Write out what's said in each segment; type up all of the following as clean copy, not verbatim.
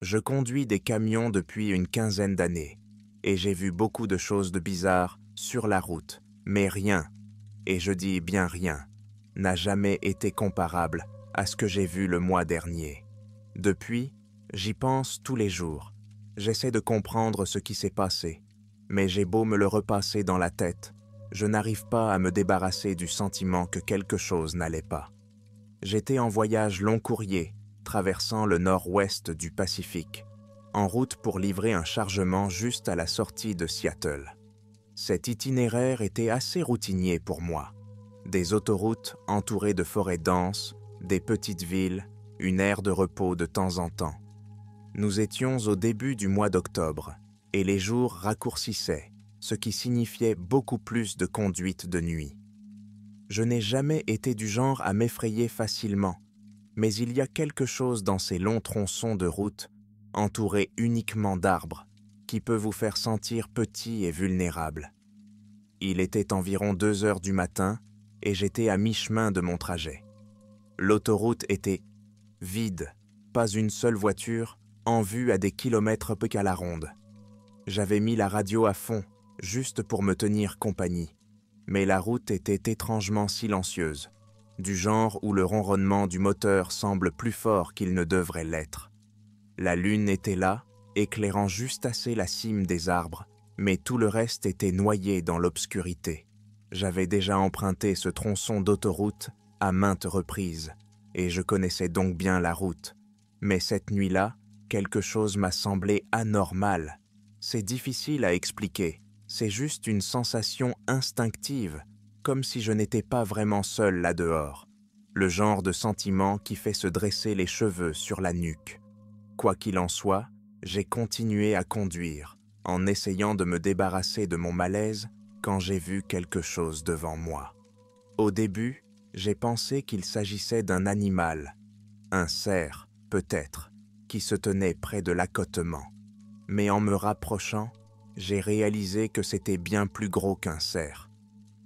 Je conduis des camions depuis une quinzaine d'années, et j'ai vu beaucoup de choses de bizarres sur la route, mais rien, et je dis bien rien, n'a jamais été comparable à ce que j'ai vu le mois dernier. Depuis, j'y pense tous les jours. J'essaie de comprendre ce qui s'est passé, mais j'ai beau me le repasser dans la tête, je n'arrive pas à me débarrasser du sentiment que quelque chose n'allait pas. J'étais en voyage long courrier, traversant le nord-ouest du Pacifique, en route pour livrer un chargement juste à la sortie de Seattle. Cet itinéraire était assez routinier pour moi. Des autoroutes entourées de forêts denses, des petites villes, une aire de repos de temps en temps. Nous étions au début du mois d'octobre, et les jours raccourcissaient, ce qui signifiait beaucoup plus de conduite de nuit. Je n'ai jamais été du genre à m'effrayer facilement, mais il y a quelque chose dans ces longs tronçons de route, entourés uniquement d'arbres, qui peut vous faire sentir petit et vulnérable. Il était environ 2 heures du matin et j'étais à mi-chemin de mon trajet. L'autoroute était vide, pas une seule voiture, en vue à des kilomètres peu qu'à la ronde. J'avais mis la radio à fond, juste pour me tenir compagnie, mais la route était étrangement silencieuse, du genre où le ronronnement du moteur semble plus fort qu'il ne devrait l'être. La lune était là, éclairant juste assez la cime des arbres, mais tout le reste était noyé dans l'obscurité. J'avais déjà emprunté ce tronçon d'autoroute à maintes reprises, et je connaissais donc bien la route. Mais cette nuit-là, quelque chose m'a semblé anormal. C'est difficile à expliquer, c'est juste une sensation instinctive, comme si je n'étais pas vraiment seul là-dehors. Le genre de sentiment qui fait se dresser les cheveux sur la nuque. Quoi qu'il en soit, j'ai continué à conduire, en essayant de me débarrasser de mon malaise quand j'ai vu quelque chose devant moi. Au début, j'ai pensé qu'il s'agissait d'un animal, un cerf, peut-être, qui se tenait près de l'accotement. Mais en me rapprochant, j'ai réalisé que c'était bien plus gros qu'un cerf.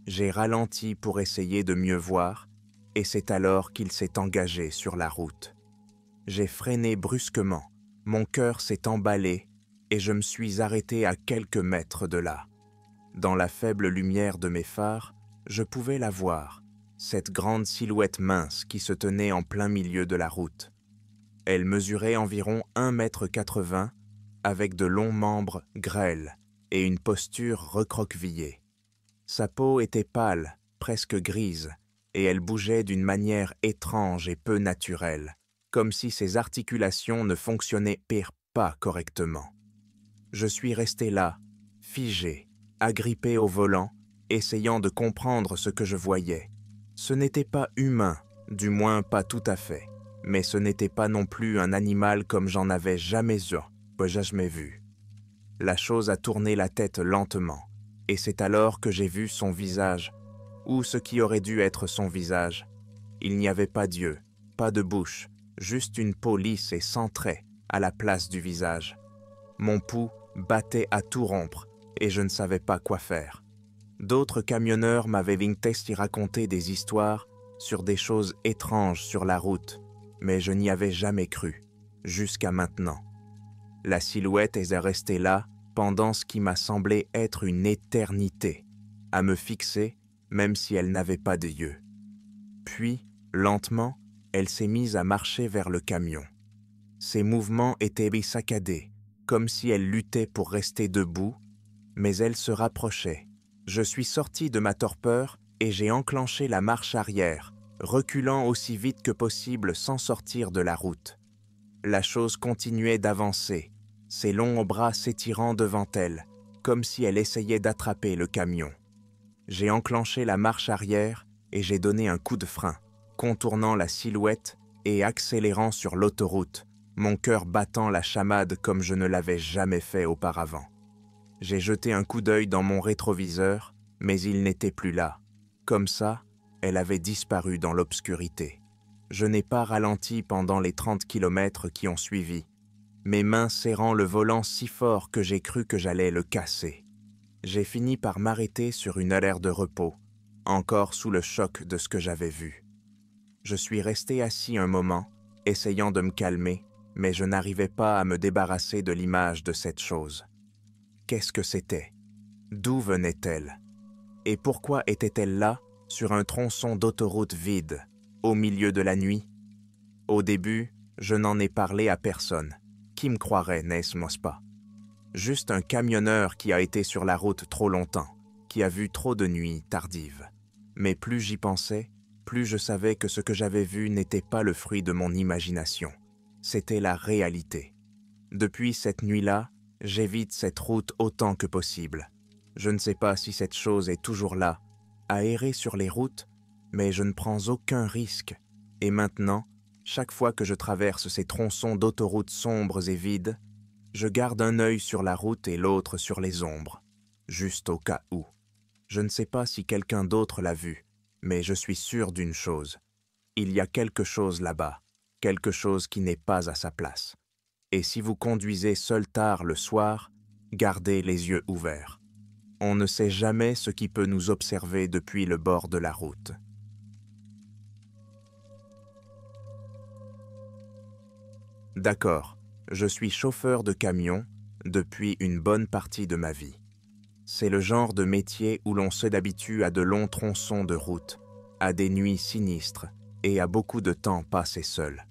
J'ai ralenti pour essayer de mieux voir, et c'est alors qu'il s'est engagé sur la route. J'ai freiné brusquement, mon cœur s'est emballé et je me suis arrêté à quelques mètres de là. Dans la faible lumière de mes phares, je pouvais la voir, cette grande silhouette mince qui se tenait en plein milieu de la route. Elle mesurait environ 1,80 m avec de longs membres grêles et une posture recroquevillée. Sa peau était pâle, presque grise, et elle bougeait d'une manière étrange et peu naturelle, comme si ses articulations ne fonctionnaient pas correctement. Je suis resté là, figé, agrippé au volant, essayant de comprendre ce que je voyais. Ce n'était pas humain, du moins pas tout à fait, mais ce n'était pas non plus un animal comme j'en avais jamais vu. La chose a tourné la tête lentement, et c'est alors que j'ai vu son visage, ou ce qui aurait dû être son visage. Il n'y avait pas d'yeux, pas de bouche, juste une peau lisse et sans traits à la place du visage. Mon pouls battait à tout rompre et je ne savais pas quoi faire. D'autres camionneurs m'avaient y raconter des histoires sur des choses étranges sur la route, mais je n'y avais jamais cru, jusqu'à maintenant. La silhouette est restée là pendant ce qui m'a semblé être une éternité, à me fixer même si elle n'avait pas d'yeux. Puis, lentement, elle s'est mise à marcher vers le camion. Ses mouvements étaient saccadés, comme si elle luttait pour rester debout, mais elle se rapprochait. Je suis sorti de ma torpeur et j'ai enclenché la marche arrière, reculant aussi vite que possible sans sortir de la route. La chose continuait d'avancer, ses longs bras s'étirant devant elle, comme si elle essayait d'attraper le camion. J'ai enclenché la marche arrière et j'ai donné un coup de frein, contournant la silhouette et accélérant sur l'autoroute, mon cœur battant la chamade comme je ne l'avais jamais fait auparavant. J'ai jeté un coup d'œil dans mon rétroviseur, mais il n'était plus là. Comme ça, elle avait disparu dans l'obscurité. Je n'ai pas ralenti pendant les 30 kilomètres qui ont suivi, mes mains serrant le volant si fort que j'ai cru que j'allais le casser. J'ai fini par m'arrêter sur une aire de repos, encore sous le choc de ce que j'avais vu. Je suis resté assis un moment, essayant de me calmer, mais je n'arrivais pas à me débarrasser de l'image de cette chose. Qu'est-ce que c'était? D'où venait-elle? Et pourquoi était-elle là, sur un tronçon d'autoroute vide, au milieu de la nuit? Au début, je n'en ai parlé à personne. Qui me croirait, n'est-ce pas? Juste un camionneur qui a été sur la route trop longtemps, qui a vu trop de nuits tardives. Mais plus j'y pensais, plus je savais que ce que j'avais vu n'était pas le fruit de mon imagination. C'était la réalité. Depuis cette nuit-là, j'évite cette route autant que possible. Je ne sais pas si cette chose est toujours là, à errer sur les routes, mais je ne prends aucun risque. Et maintenant, chaque fois que je traverse ces tronçons d'autoroutes sombres et vides, je garde un œil sur la route et l'autre sur les ombres, juste au cas où. Je ne sais pas si quelqu'un d'autre l'a vu, mais je suis sûr d'une chose. Il y a quelque chose là-bas, quelque chose qui n'est pas à sa place. Et si vous conduisez seul tard le soir, gardez les yeux ouverts. On ne sait jamais ce qui peut nous observer depuis le bord de la route. D'accord, je suis chauffeur de camion depuis une bonne partie de ma vie. C'est le genre de métier où l'on s'habitue à de longs tronçons de route, à des nuits sinistres et à beaucoup de temps passé seul.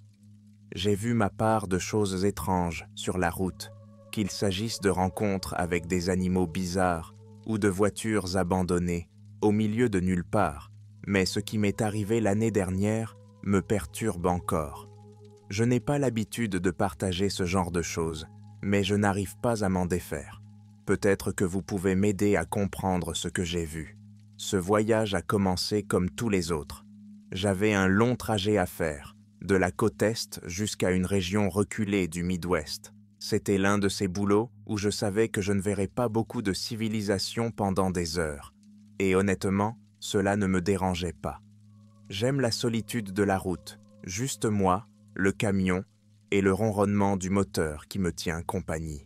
J'ai vu ma part de choses étranges sur la route, qu'il s'agisse de rencontres avec des animaux bizarres ou de voitures abandonnées au milieu de nulle part, mais ce qui m'est arrivé l'année dernière me perturbe encore. Je n'ai pas l'habitude de partager ce genre de choses, mais je n'arrive pas à m'en défaire. Peut-être que vous pouvez m'aider à comprendre ce que j'ai vu. Ce voyage a commencé comme tous les autres. J'avais un long trajet à faire, de la côte Est jusqu'à une région reculée du Midwest. C'était l'un de ces boulots où je savais que je ne verrais pas beaucoup de civilisation pendant des heures. Et honnêtement, cela ne me dérangeait pas. J'aime la solitude de la route, juste moi, le camion et le ronronnement du moteur qui me tient compagnie.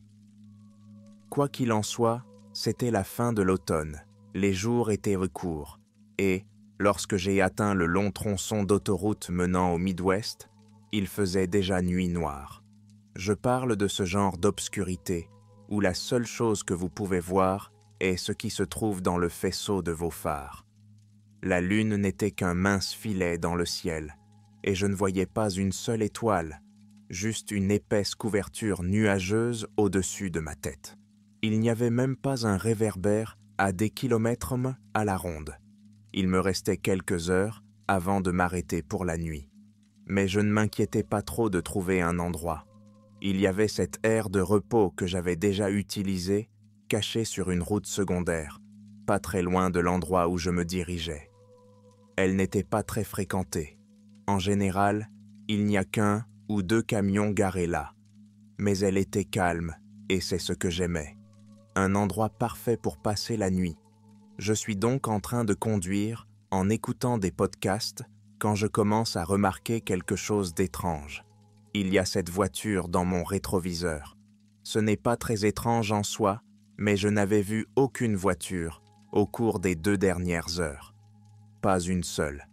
Quoi qu'il en soit, c'était la fin de l'automne, les jours étaient courts, et, lorsque j'ai atteint le long tronçon d'autoroute menant au Midwest, il faisait déjà nuit noire. Je parle de ce genre d'obscurité, où la seule chose que vous pouvez voir est ce qui se trouve dans le faisceau de vos phares. La lune n'était qu'un mince filet dans le ciel, et je ne voyais pas une seule étoile, juste une épaisse couverture nuageuse au-dessus de ma tête. Il n'y avait même pas un réverbère à des kilomètres à la ronde. Il me restait quelques heures avant de m'arrêter pour la nuit. Mais je ne m'inquiétais pas trop de trouver un endroit. Il y avait cette aire de repos que j'avais déjà utilisée, cachée sur une route secondaire, pas très loin de l'endroit où je me dirigeais. Elle n'était pas très fréquentée. En général, il n'y a qu'un ou deux camions garés là. Mais elle était calme, et c'est ce que j'aimais. Un endroit parfait pour passer la nuit. Je suis donc en train de conduire, en écoutant des podcasts, quand je commence à remarquer quelque chose d'étrange. Il y a cette voiture dans mon rétroviseur. Ce n'est pas très étrange en soi, mais je n'avais vu aucune voiture au cours des 2 dernières heures. Pas une seule.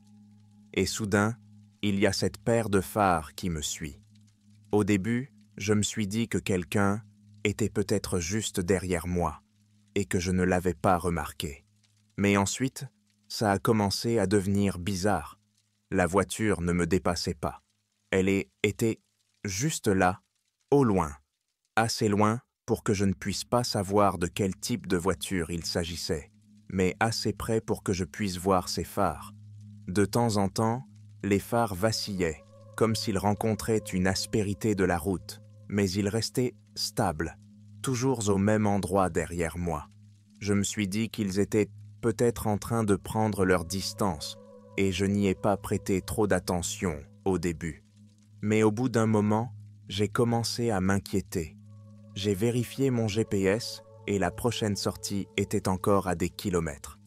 Et soudain, il y a cette paire de phares qui me suit. Au début, je me suis dit que quelqu'un était peut-être juste derrière moi et que je ne l'avais pas remarqué. Mais ensuite, ça a commencé à devenir bizarre. La voiture ne me dépassait pas. Elle était juste là, au loin, assez loin pour que je ne puisse pas savoir de quel type de voiture il s'agissait, mais assez près pour que je puisse voir ses phares. De temps en temps, les phares vacillaient, comme s'ils rencontraient une aspérité de la route, mais ils restaient stables, toujours au même endroit derrière moi. Je me suis dit qu'ils étaient peut-être en train de prendre leur distance, et je n'y ai pas prêté trop d'attention au début. Mais au bout d'un moment, j'ai commencé à m'inquiéter. J'ai vérifié mon GPS et la prochaine sortie était encore à des kilomètres.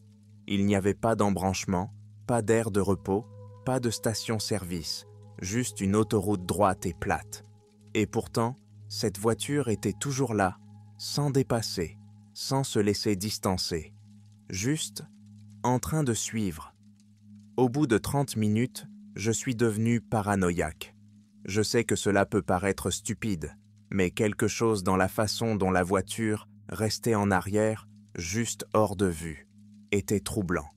Il n'y avait pas d'embranchement, pas d'aire de repos, pas de station-service, juste une autoroute droite et plate. Et pourtant, cette voiture était toujours là, sans dépasser, sans se laisser distancer, juste en train de suivre. Au bout de 30 minutes, je suis devenu paranoïaque. Je sais que cela peut paraître stupide, mais quelque chose dans la façon dont la voiture restait en arrière, juste hors de vue, était troublant.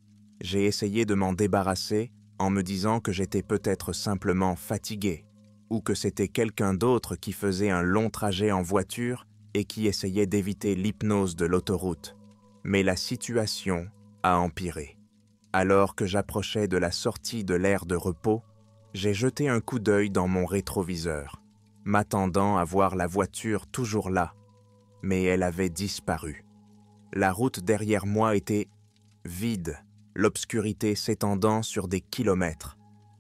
J'ai essayé de m'en débarrasser en me disant que j'étais peut-être simplement fatigué, ou que c'était quelqu'un d'autre qui faisait un long trajet en voiture et qui essayait d'éviter l'hypnose de l'autoroute. Mais la situation a empiré. Alors que j'approchais de la sortie de l'aire de repos, j'ai jeté un coup d'œil dans mon rétroviseur, m'attendant à voir la voiture toujours là, mais elle avait disparu. La route derrière moi était vide, l'obscurité s'étendant sur des kilomètres.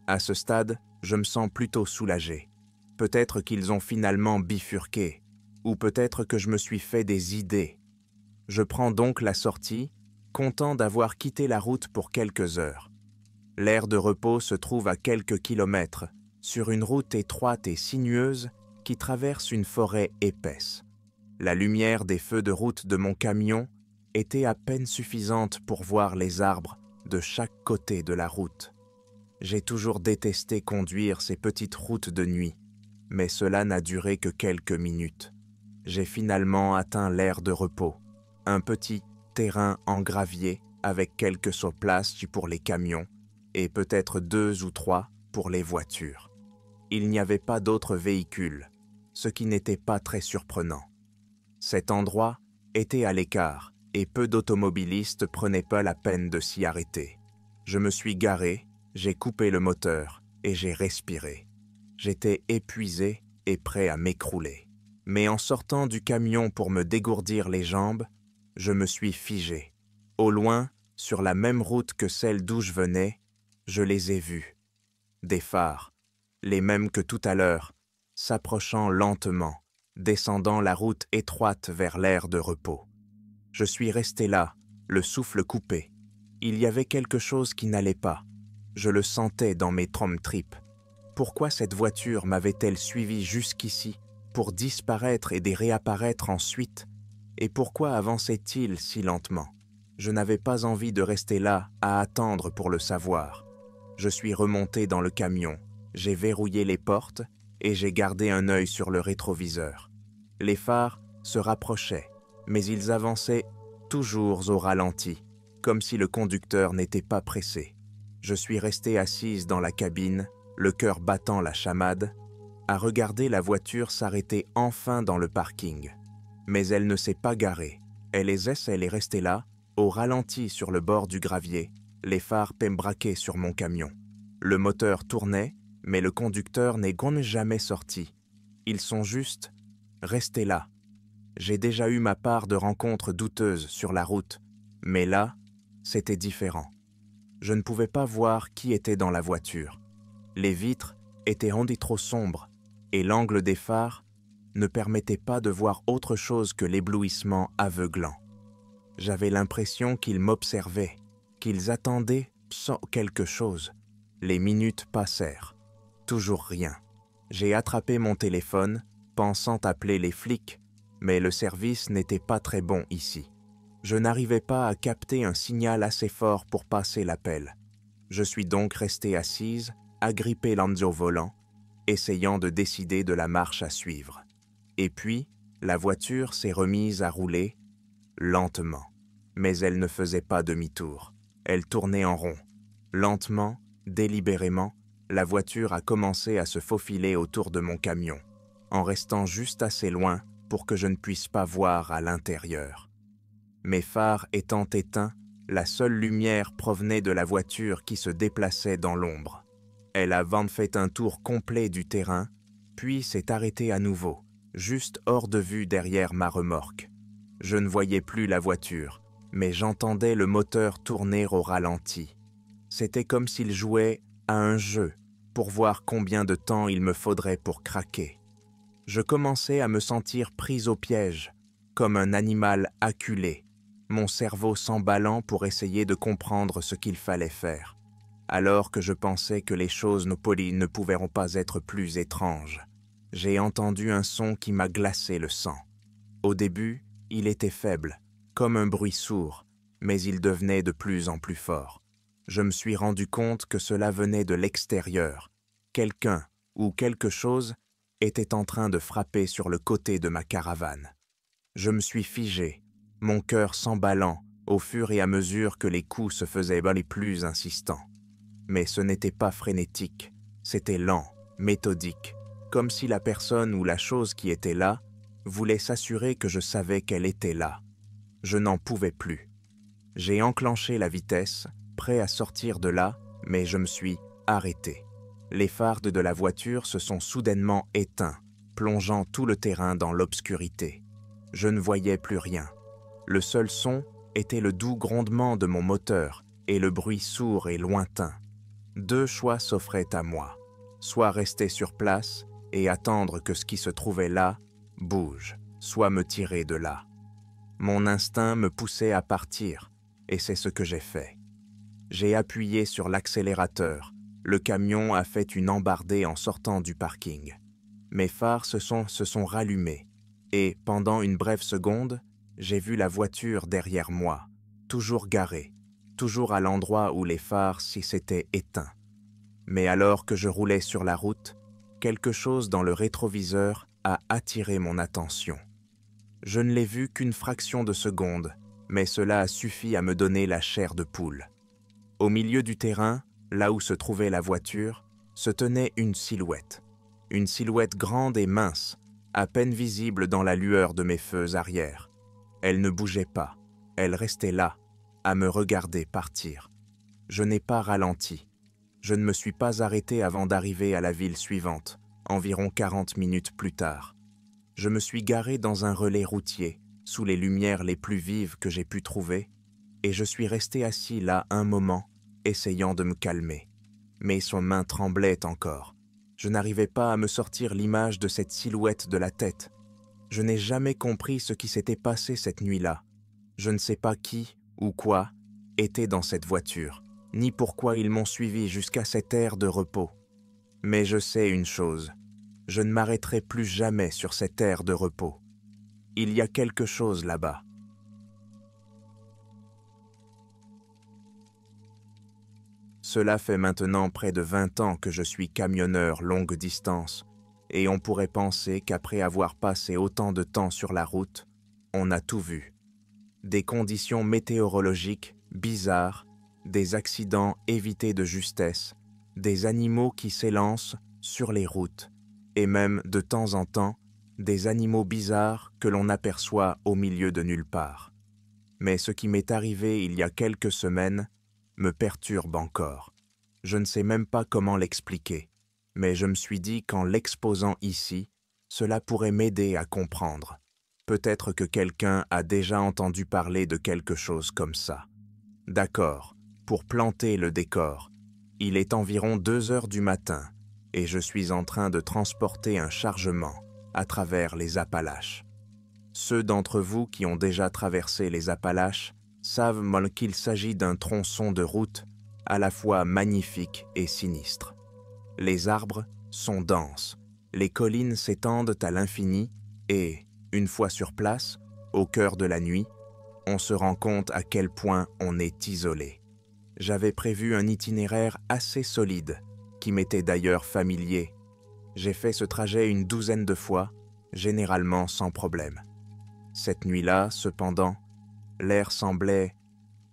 À ce stade, je me sens plutôt soulagé. Peut-être qu'ils ont finalement bifurqué, ou peut-être que je me suis fait des idées. Je prends donc la sortie, content d'avoir quitté la route pour quelques heures. L'aire de repos se trouve à quelques kilomètres, sur une route étroite et sinueuse qui traverse une forêt épaisse. La lumière des feux de route de mon camion était à peine suffisante pour voir les arbres de chaque côté de la route. J'ai toujours détesté conduire ces petites routes de nuit, mais cela n'a duré que quelques minutes. J'ai finalement atteint l'aire de repos, un petit terrain en gravier avec quelques soplaces pour les camions et peut-être 2 ou 3 pour les voitures. Il n'y avait pas d'autres véhicules, ce qui n'était pas très surprenant. Cet endroit était à l'écart et peu d'automobilistes prenaient pas la peine de s'y arrêter. Je me suis garé, j'ai coupé le moteur et j'ai respiré. J'étais épuisé et prêt à m'écrouler. Mais en sortant du camion pour me dégourdir les jambes, je me suis figé. Au loin, sur la même route que celle d'où je venais, je les ai vus. Des phares, les mêmes que tout à l'heure, s'approchant lentement, descendant la route étroite vers l'aire de repos. Je suis resté là, le souffle coupé. Il y avait quelque chose qui n'allait pas. Je le sentais dans mes trompe-tripes. Pourquoi cette voiture m'avait-elle suivi jusqu'ici, pour disparaître et réapparaître ensuite? Et pourquoi avançait-il si lentement? Je n'avais pas envie de rester là à attendre pour le savoir. Je suis remonté dans le camion, j'ai verrouillé les portes et j'ai gardé un œil sur le rétroviseur. Les phares se rapprochaient, mais ils avançaient toujours au ralenti, comme si le conducteur n'était pas pressé. Je suis resté assise dans la cabine, le cœur battant la chamade, à regarder la voiture s'arrêter enfin dans le parking. Mais elle ne s'est pas garée. Elle est restée là, au ralenti sur le bord du gravier, les phares pembraqués sur mon camion. Le moteur tournait, mais le conducteur n'est jamais sorti. Ils sont juste restés là. J'ai déjà eu ma part de rencontres douteuses sur la route, mais là, c'était différent. Je ne pouvais pas voir qui était dans la voiture. Les vitres étaient rendues trop sombres et l'angle des phares ne permettait pas de voir autre chose que l'éblouissement aveuglant. J'avais l'impression qu'ils m'observaient, qu'ils attendaient sans quelque chose. Les minutes passèrent. Toujours rien. J'ai attrapé mon téléphone, pensant appeler les flics, mais le service n'était pas très bon ici. Je n'arrivais pas à capter un signal assez fort pour passer l'appel. Je suis donc resté assise, agrippée l'andio volant, essayant de décider de la marche à suivre. Et puis, la voiture s'est remise à rouler, lentement. Mais elle ne faisait pas demi-tour. Elle tournait en rond. Lentement, délibérément, la voiture a commencé à se faufiler autour de mon camion, en restant juste assez loin pour que je ne puisse pas voir à l'intérieur. Mes phares étant éteints, la seule lumière provenait de la voiture qui se déplaçait dans l'ombre. Elle a fait un tour complet du terrain, puis s'est arrêtée à nouveau, juste hors de vue derrière ma remorque. Je ne voyais plus la voiture, mais j'entendais le moteur tourner au ralenti. C'était comme s'il jouait à un jeu pour voir combien de temps il me faudrait pour craquer. Je commençais à me sentir prise au piège, comme un animal acculé, mon cerveau s'emballant pour essayer de comprendre ce qu'il fallait faire, alors que je pensais que les choses ne pouvaient pas être plus étranges. J'ai entendu un son qui m'a glacé le sang. Au début, il était faible, comme un bruit sourd, mais il devenait de plus en plus fort. Je me suis rendu compte que cela venait de l'extérieur. Quelqu'un où quelque chose était en train de frapper sur le côté de ma caravane. Je me suis figé, mon cœur s'emballant au fur et à mesure que les coups se faisaient les plus insistants. Mais ce n'était pas frénétique, c'était lent, méthodique, comme si la personne ou la chose qui était là voulait s'assurer que je savais qu'elle était là. Je n'en pouvais plus. J'ai enclenché la vitesse, prêt à sortir de là, mais je me suis arrêté. Les phares de la voiture se sont soudainement éteints, plongeant tout le terrain dans l'obscurité. Je ne voyais plus rien. Le seul son était le doux grondement de mon moteur et le bruit sourd et lointain. Deux choix s'offraient à moi, soit rester sur place et attendre que ce qui se trouvait là bouge, soit me tirer de là. Mon instinct me poussait à partir, et c'est ce que j'ai fait. J'ai appuyé sur l'accélérateur, le camion a fait une embardée en sortant du parking. Mes phares se sont rallumés, et pendant une brève seconde, j'ai vu la voiture derrière moi, toujours garée, toujours à l'endroit où les phares s'étaient éteints. Mais alors que je roulais sur la route, quelque chose dans le rétroviseur a attiré mon attention. Je ne l'ai vu qu'une fraction de seconde, mais cela a suffi à me donner la chair de poule. Au milieu du terrain, là où se trouvait la voiture, se tenait une silhouette grande et mince, à peine visible dans la lueur de mes feux arrière. Elle ne bougeait pas, elle restait là, à me regarder partir. Je n'ai pas ralenti. Je ne me suis pas arrêté avant d'arriver à la ville suivante, environ 40 minutes plus tard. Je me suis garé dans un relais routier, sous les lumières les plus vives que j'ai pu trouver, et je suis resté assis là un moment, essayant de me calmer. Mais son main tremblait encore. Je n'arrivais pas à me sortir l'image de cette silhouette de la tête. Je n'ai jamais compris ce qui s'était passé cette nuit-là. Je ne sais pas qui ou quoi était dans cette voiture, ni pourquoi ils m'ont suivi jusqu'à cette aire de repos. Mais je sais une chose, je ne m'arrêterai plus jamais sur cette aire de repos. Il y a quelque chose là-bas. Cela fait maintenant près de 20 ans que je suis camionneur longue distance, et on pourrait penser qu'après avoir passé autant de temps sur la route, on a tout vu. Des conditions météorologiques bizarres, des accidents évités de justesse, des animaux qui s'élancent sur les routes, et même, de temps en temps, des animaux bizarres que l'on aperçoit au milieu de nulle part. Mais ce qui m'est arrivé il y a quelques semaines me perturbe encore. Je ne sais même pas comment l'expliquer, mais je me suis dit qu'en l'exposant ici, cela pourrait m'aider à comprendre. Peut-être que quelqu'un a déjà entendu parler de quelque chose comme ça. D'accord, pour planter le décor, il est environ 2 heures du matin et je suis en train de transporter un chargement à travers les Appalaches. Ceux d'entre vous qui ont déjà traversé les Appalaches savent qu'il s'agit d'un tronçon de route à la fois magnifique et sinistre. Les arbres sont denses, les collines s'étendent à l'infini et, une fois sur place, au cœur de la nuit, on se rend compte à quel point on est isolé. J'avais prévu un itinéraire assez solide, qui m'était d'ailleurs familier. J'ai fait ce trajet une 12aine de fois, généralement sans problème. Cette nuit-là, cependant, l'air semblait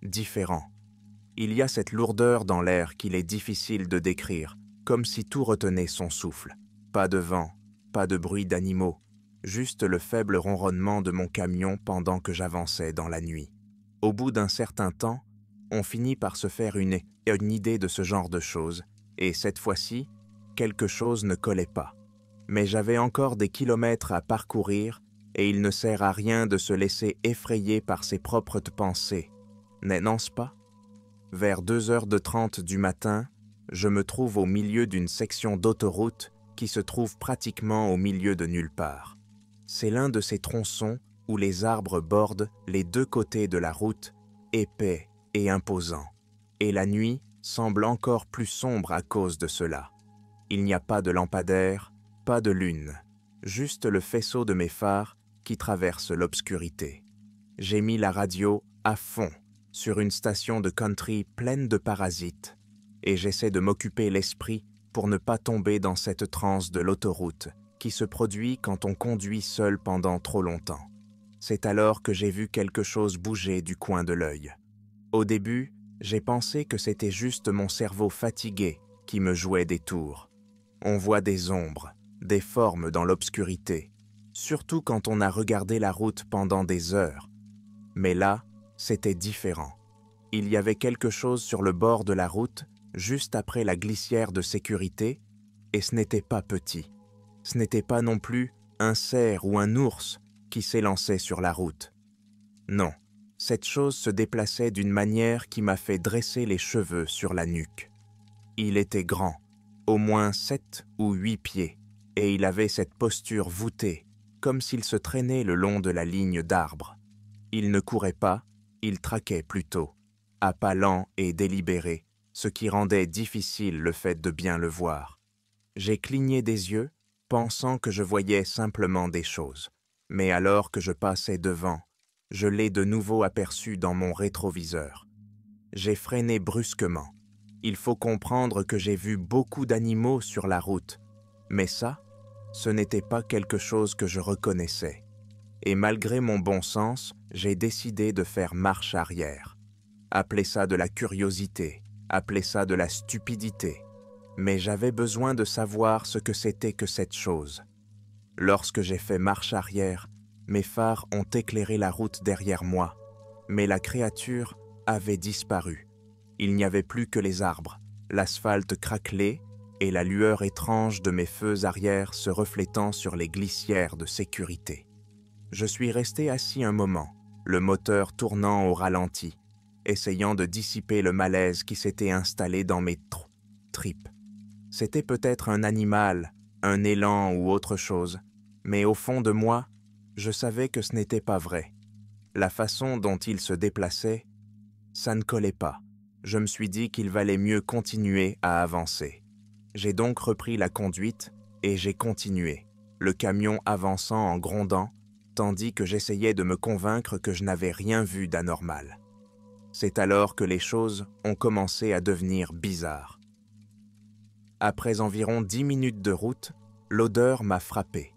différent. Il y a cette lourdeur dans l'air qu'il est difficile de décrire, comme si tout retenait son souffle. Pas de vent, pas de bruit d'animaux, juste le faible ronronnement de mon camion pendant que j'avançais dans la nuit. Au bout d'un certain temps, on finit par se faire une idée de ce genre de choses, et cette fois-ci, quelque chose ne collait pas. Mais j'avais encore des kilomètres à parcourir, et il ne sert à rien de se laisser effrayer par ses propres pensées, n'est-ce pas? Vers 2h30 du matin, je me trouve au milieu d'une section d'autoroute qui se trouve pratiquement au milieu de nulle part. C'est l'un de ces tronçons où les arbres bordent les deux côtés de la route, épais et imposants, et la nuit semble encore plus sombre à cause de cela. Il n'y a pas de lampadaire, pas de lune, juste le faisceau de mes phares qui traverse l'obscurité. J'ai mis la radio à fond sur une station de country pleine de parasites, et j'essaie de m'occuper l'esprit pour ne pas tomber dans cette transe de l'autoroute qui se produit quand on conduit seul pendant trop longtemps. C'est alors que j'ai vu quelque chose bouger du coin de l'œil. Au début, j'ai pensé que c'était juste mon cerveau fatigué qui me jouait des tours. On voit des ombres, des formes dans l'obscurité, surtout quand on a regardé la route pendant des heures. Mais là, c'était différent. Il y avait quelque chose sur le bord de la route, juste après la glissière de sécurité, et ce n'était pas petit. Ce n'était pas non plus un cerf ou un ours qui s'élançait sur la route. Non, cette chose se déplaçait d'une manière qui m'a fait dresser les cheveux sur la nuque. Il était grand, au moins 7 ou 8 pieds, et il avait cette posture voûtée, comme s'il se traînait le long de la ligne d'arbres. Il ne courait pas, il traquait plutôt, à pas lents et délibérés, ce qui rendait difficile le fait de bien le voir. J'ai cligné des yeux, pensant que je voyais simplement des choses. Mais alors que je passais devant, je l'ai de nouveau aperçu dans mon rétroviseur. J'ai freiné brusquement. Il faut comprendre que j'ai vu beaucoup d'animaux sur la route, mais ça, ce n'était pas quelque chose que je reconnaissais. Et malgré mon bon sens, j'ai décidé de faire marche arrière. Appelez ça de la curiosité, appelez ça de la stupidité, mais j'avais besoin de savoir ce que c'était que cette chose. Lorsque j'ai fait marche arrière, mes phares ont éclairé la route derrière moi, mais la créature avait disparu. Il n'y avait plus que les arbres, l'asphalte craquelé et la lueur étrange de mes feux arrière se reflétant sur les glissières de sécurité. Je suis resté assis un moment, le moteur tournant au ralenti, essayant de dissiper le malaise qui s'était installé dans mes tripes. C'était peut-être un animal, un élan ou autre chose, mais au fond de moi, je savais que ce n'était pas vrai. La façon dont il se déplaçait, ça ne collait pas. Je me suis dit qu'il valait mieux continuer à avancer. J'ai donc repris la conduite et j'ai continué, le camion avançant en grondant, tandis que j'essayais de me convaincre que je n'avais rien vu d'anormal. C'est alors que les choses ont commencé à devenir bizarres. Après environ 10 minutes de route, l'odeur m'a frappé.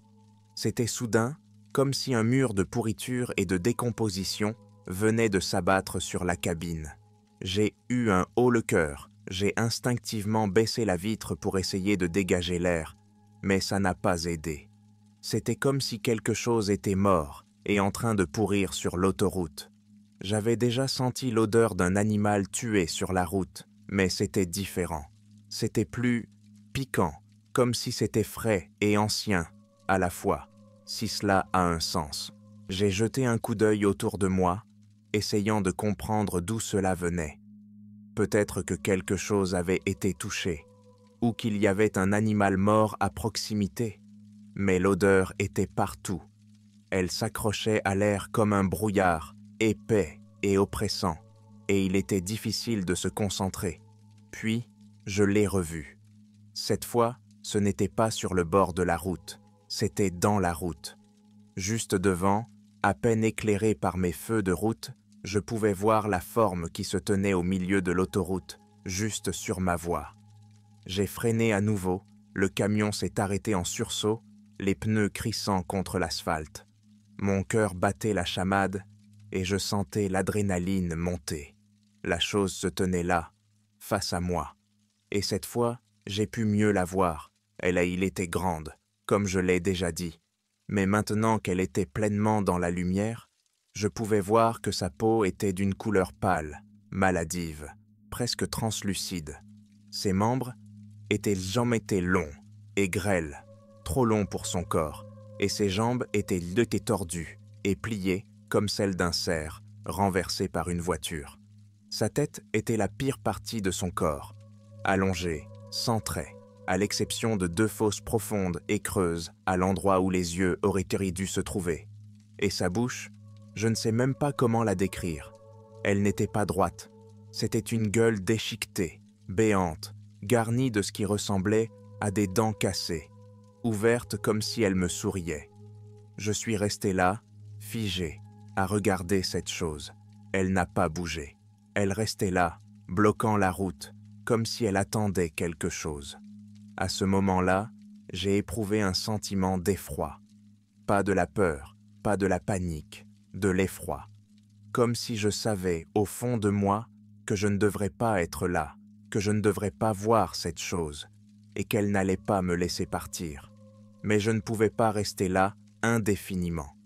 C'était soudain, comme si un mur de pourriture et de décomposition venait de s'abattre sur la cabine. J'ai eu un haut-le-cœur, j'ai instinctivement baissé la vitre pour essayer de dégager l'air, mais ça n'a pas aidé. C'était comme si quelque chose était mort et en train de pourrir sur l'autoroute. J'avais déjà senti l'odeur d'un animal tué sur la route, mais c'était différent. C'était plus piquant, comme si c'était frais et ancien à la fois, si cela a un sens. J'ai jeté un coup d'œil autour de moi, essayant de comprendre d'où cela venait. Peut-être que quelque chose avait été touché, ou qu'il y avait un animal mort à proximité, mais l'odeur était partout. Elle s'accrochait à l'air comme un brouillard, épais et oppressant, et il était difficile de se concentrer. Puis, je l'ai revu. Cette fois, ce n'était pas sur le bord de la route, c'était dans la route. Juste devant, à peine éclairé par mes feux de route, je pouvais voir la forme qui se tenait au milieu de l'autoroute, juste sur ma voie. J'ai freiné à nouveau, le camion s'est arrêté en sursaut, les pneus crissant contre l'asphalte. Mon cœur battait la chamade et je sentais l'adrénaline monter. La chose se tenait là, face à moi. Et cette fois, j'ai pu mieux la voir. Il était grande, comme je l'ai déjà dit. Mais maintenant qu'elle était pleinement dans la lumière, je pouvais voir que sa peau était d'une couleur pâle, maladive, presque translucide. Ses membres étaient longs et grêles, trop longs pour son corps, et ses jambes étaient tordues et pliées comme celles d'un cerf renversé par une voiture. Sa tête était la pire partie de son corps, allongée, sans traits, à l'exception de 2 fosses profondes et creuses à l'endroit où les yeux auraient dû se trouver. Et sa bouche, je ne sais même pas comment la décrire. Elle n'était pas droite. C'était une gueule déchiquetée, béante, garnie de ce qui ressemblait à des dents cassées, ouvertes comme si elle me souriait. Je suis resté là, figé, à regarder cette chose. Elle n'a pas bougé. Elle restait là, bloquant la route, comme si elle attendait quelque chose. À ce moment-là, j'ai éprouvé un sentiment d'effroi. Pas de la peur, pas de la panique, de l'effroi. Comme si je savais, au fond de moi, que je ne devrais pas être là, que je ne devrais pas voir cette chose, et qu'elle n'allait pas me laisser partir. Mais je ne pouvais pas rester là indéfiniment.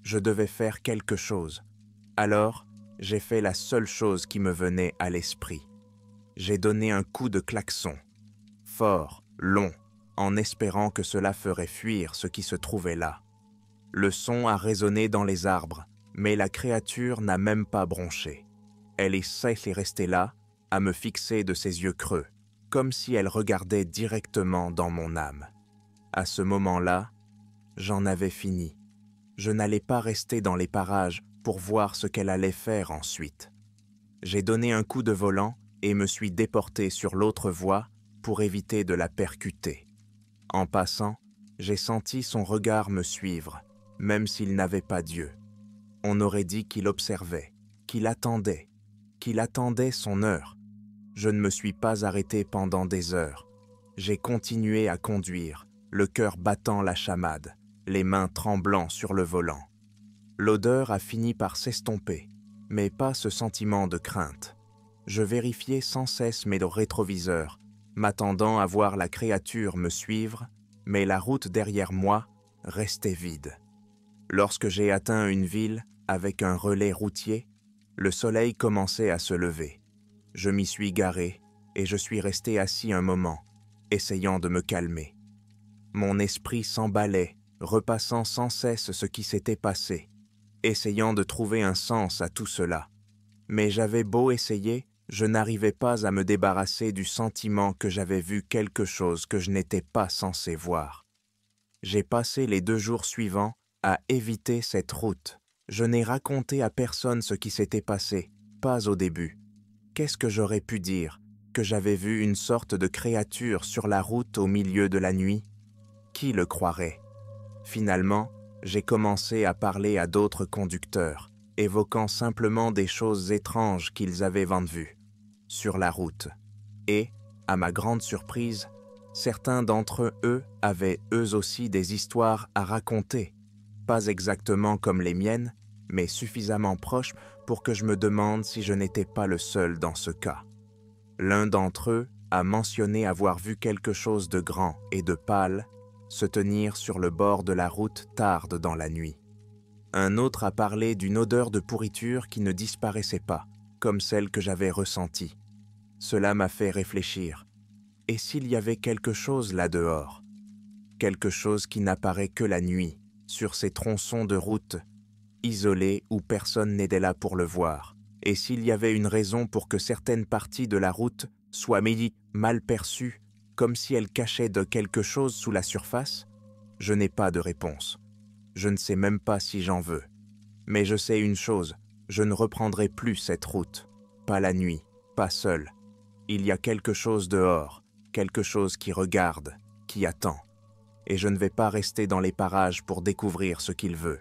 Je devais faire quelque chose. Alors, j'ai fait la seule chose qui me venait à l'esprit. J'ai donné un coup de klaxon, fort, long, en espérant que cela ferait fuir ce qui se trouvait là. Le son a résonné dans les arbres, mais la créature n'a même pas bronché. Elle est restée là, à me fixer de ses yeux creux, comme si elle regardait directement dans mon âme. À ce moment-là, j'en avais fini. Je n'allais pas rester dans les parages pour voir ce qu'elle allait faire ensuite. J'ai donné un coup de volant et me suis déporté sur l'autre voie pour éviter de la percuter. En passant, j'ai senti son regard me suivre, même s'il n'avait pas d'yeux. On aurait dit qu'il observait, qu'il attendait son heure. Je ne me suis pas arrêté pendant des heures. J'ai continué à conduire, le cœur battant la chamade, les mains tremblant sur le volant. L'odeur a fini par s'estomper, mais pas ce sentiment de crainte. Je vérifiais sans cesse mes rétroviseurs, m'attendant à voir la créature me suivre, mais la route derrière moi restait vide. Lorsque j'ai atteint une ville avec un relais routier, le soleil commençait à se lever. Je m'y suis garé et je suis resté assis un moment, essayant de me calmer. Mon esprit s'emballait, repassant sans cesse ce qui s'était passé, essayant de trouver un sens à tout cela. Mais j'avais beau essayer, je n'arrivais pas à me débarrasser du sentiment que j'avais vu quelque chose que je n'étais pas censé voir. J'ai passé les 2 jours suivants à éviter cette route. Je n'ai raconté à personne ce qui s'était passé, pas au début. Qu'est-ce que j'aurais pu dire? Que j'avais vu une sorte de créature sur la route au milieu de la nuit? Qui le croirait? Finalement, j'ai commencé à parler à d'autres conducteurs, évoquant simplement des choses étranges qu'ils avaient vues sur la route. Et, à ma grande surprise, certains d'entre eux avaient eux aussi des histoires à raconter, pas exactement comme les miennes, mais suffisamment proches pour que je me demande si je n'étais pas le seul dans ce cas. L'un d'entre eux a mentionné avoir vu quelque chose de grand et de pâle se tenir sur le bord de la route tard dans la nuit. Un autre a parlé d'une odeur de pourriture qui ne disparaissait pas, comme celle que j'avais ressentie. Cela m'a fait réfléchir. Et s'il y avait quelque chose là-dehors? Quelque chose qui n'apparaît que la nuit, sur ces tronçons de route, isolés où personne n'était là pour le voir. Et s'il y avait une raison pour que certaines parties de la route soient mal perçues, comme si elles cachaient de quelque chose sous la surface? Je n'ai pas de réponse. Je ne sais même pas si j'en veux. Mais je sais une chose, je ne reprendrai plus cette route. Pas la nuit, pas seul. Il y a quelque chose dehors, quelque chose qui regarde, qui attend. Et je ne vais pas rester dans les parages pour découvrir ce qu'il veut.